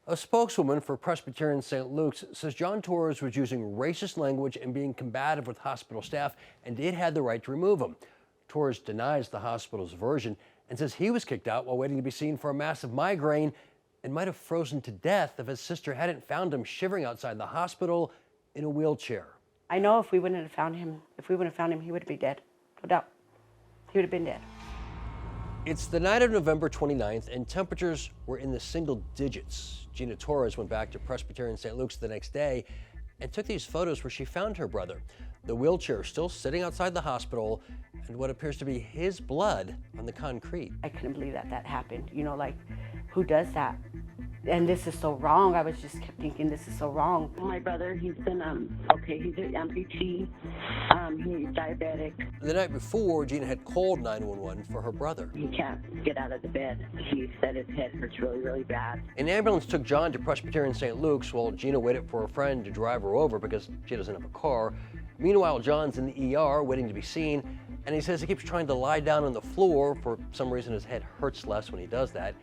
A spokeswoman for Presbyterian St. Luke's says John Torres was using racist language and being combative with hospital staff, and it had the right to remove him. Torres denies the hospital's version and says he was kicked out while waiting to be seen for a massive migraine and might have frozen to death if his sister hadn't found him shivering outside the hospital in a wheelchair. I know if we wouldn't have found him, he would be dead. No doubt. He would have been dead. It's the night of November 29th, and temperatures were in the single digits. Gina Torres went back to Presbyterian St. Luke's the next day and took these photos where she found her brother, the wheelchair still sitting outside the hospital, and what appears to be his blood on the concrete. I couldn't believe that happened. You know, like, who does that? And this is so wrong. I was just kept thinking, this is so wrong. My brother, he's been, he's an amputee. He's diabetic. The night before, Gina had called 911 for her brother. He can't get out of the bed. He said his head hurts really, really bad. An ambulance took John to Presbyterian St. Luke's while Gina waited for a friend to drive her over because she doesn't have a car. Meanwhile, John's in the ER waiting to be seen, and he says he keeps trying to lie down on the floor. For some reason, his head hurts less when he does that.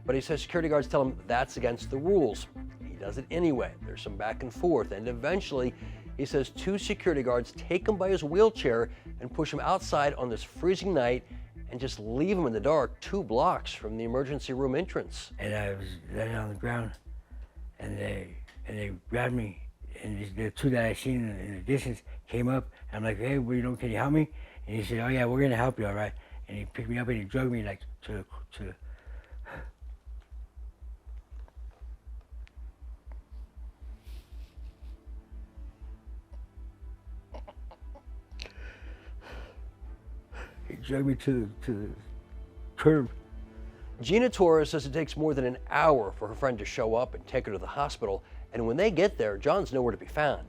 But he says security guards tell him that's against the rules. He does it anyway. There's some back and forth, and eventually, he says 2 security guards take him by his wheelchair and push him outside on this freezing night and just leave him in the dark 2 blocks from the emergency room entrance. And I was laying on the ground, and they grabbed me, and the 2 that I seen in the distance came up. And I'm like, hey, well, can you help me? And he said, oh yeah, we're gonna help you, all right. And he picked me up and he drugged me like to He dragged me to the curb. Gina Torres says it takes more than an hour for her friend to show up and take her to the hospital, and when they get there, John's nowhere to be found.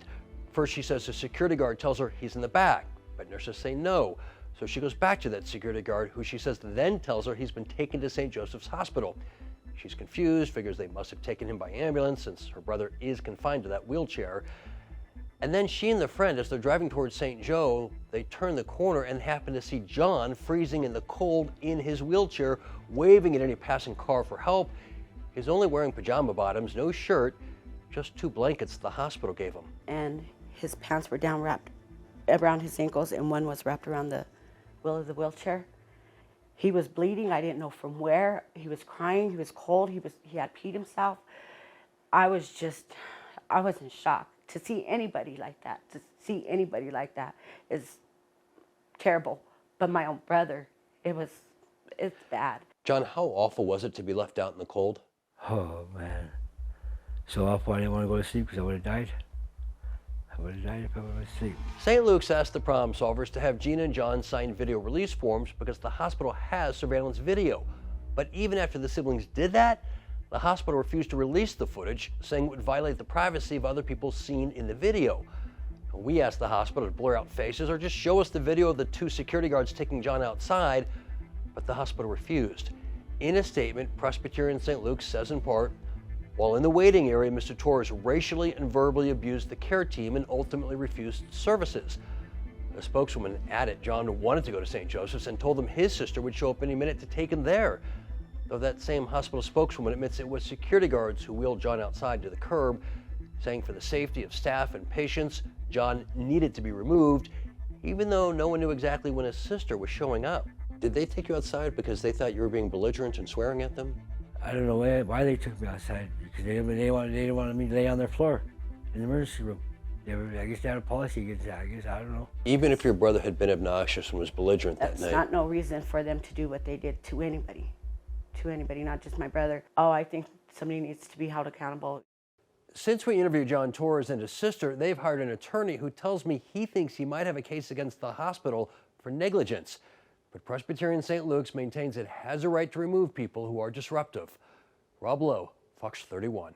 First, she says the security guard tells her he's in the back, but nurses say no. So she goes back to that security guard, who she says then tells her he's been taken to St. Joseph's Hospital. She's confused, figures they must have taken him by ambulance since her brother is confined to that wheelchair. And then she and the friend, as they're driving towards St. Joe, they turn the corner and happen to see John freezing in the cold in his wheelchair, waving at any passing car for help. He's only wearing pajama bottoms, no shirt, just 2 blankets the hospital gave him. And his pants were down wrapped around his ankles, and one was wrapped around the wheel of the wheelchair. He was bleeding. I didn't know from where. He was crying. He was cold. He had peed himself. I was in shock. To see anybody like that, is terrible. But my own brother, it's bad. John, how awful was it to be left out in the cold? Oh man, so awful. I didn't want to go to sleep because I would have died. I would have died if I went to sleep. St. Luke's asked the Problem Solvers to have Gina and John sign video release forms because the hospital has surveillance video. But even after the siblings did that, the hospital refused to release the footage, saying it would violate the privacy of other people seen in the video. We asked the hospital to blur out faces or just show us the video of the 2 security guards taking John outside, but the hospital refused. In a statement, Presbyterian St. Luke's says in part, while in the waiting area, Mr. Torres racially and verbally abused the care team and ultimately refused services. The spokeswoman added John wanted to go to St. Joseph's and told them his sister would show up any minute to take him there. Though that same hospital spokeswoman admits it was security guards who wheeled John outside to the curb, saying for the safety of staff and patients, John needed to be removed, even though no one knew exactly when his sister was showing up. Did they take you outside because they thought you were being belligerent and swearing at them? I don't know why they took me outside, because they didn't want me to lay on their floor in the emergency room. I guess they had a policy against that. I don't know. Even if your brother had been obnoxious and was belligerent that night? That's not no reason for them to do what they did to anybody. Not just my brother. Oh, I think somebody needs to be held accountable. Since we interviewed John Torres and his sister, they've hired an attorney who tells me he thinks he might have a case against the hospital for negligence. But Presbyterian St. Luke's maintains it has a right to remove people who are disruptive. Rob Lowe, Fox 31.